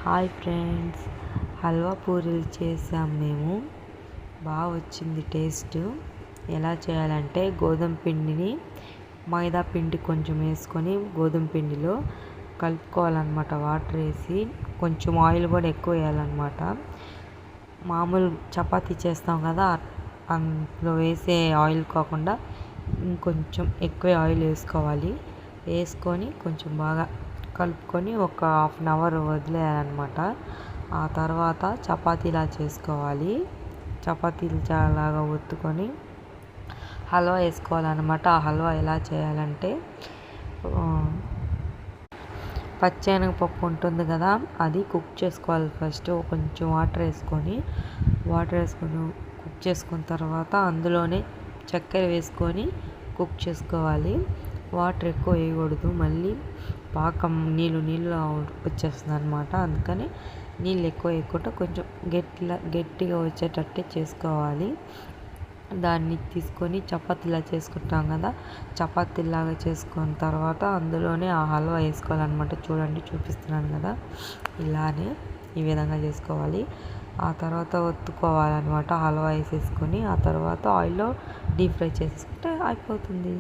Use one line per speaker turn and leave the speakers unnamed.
Hi friends, halwa పూరీలు చేసాం మేము. బాగా వచ్చింది టేస్ట్. ఎలా చేయాలంటే గోధుమ పిండిని మైదా పిండి కొంచెం వేసుకొని గోధుమ పిండిలో కలుపుకోవాలన్నమాట. వాటర్ వేసి కొంచెం ఆయిల్ కూడా ఎక్కువ వేయాలన్నమాట. మామూలు చపాతీ చేస్తాం కదా, అందులో వేసే ఆయిల్ కాకుండా ఇంకొంచెం ఎక్కువ ఆయిల్ వేసుకోవాలి. వేసుకొని కొంచెం బాగా కలుపుకొని ఒక హాఫ్ అన్ అవర్ వదిలేయాలన్నమాట. ఆ తర్వాత చపాతీలా చేసుకోవాలి. చపాతీలు చాలాగా ఒత్తుకొని హల్వా వేసుకోవాలన్నమాట. ఆ హల్వా ఎలా చేయాలంటే పచ్చెనగపప్పు ఉంటుంది కదా, అది కుక్ చేసుకోవాలి. ఫస్ట్ కొంచెం వాటర్ వేసుకొని కుక్ చేసుకున్న తర్వాత అందులోనే చక్కెర వేసుకొని కుక్ చేసుకోవాలి. వాటర్ ఎక్కువ వేయకూడదు, మళ్ళీ పాకం నీళ్ళు వచ్చేస్తుంది అనమాట. అందుకని నీళ్ళు ఎక్కువ వేయకుండా కొంచెం గట్టిగా వచ్చేటట్టే చేసుకోవాలి. దాన్ని తీసుకొని చపాతీలా చేసుకుంటాం కదా, చపాతీలాగా చేసుకున్న తర్వాత అందులోనే ఆ హల్వా వేసుకోవాలన్నమాట. చూడండి, చూపిస్తున్నాను కదా, ఇలానే ఈ విధంగా చేసుకోవాలి. ఆ తర్వాత ఒత్తుకోవాలన్నమాట. హల్వా వేసేసుకొని ఆ తర్వాత ఆయిల్లో డీప్ ఫ్రై చేసేసుకుంటే అయిపోతుంది.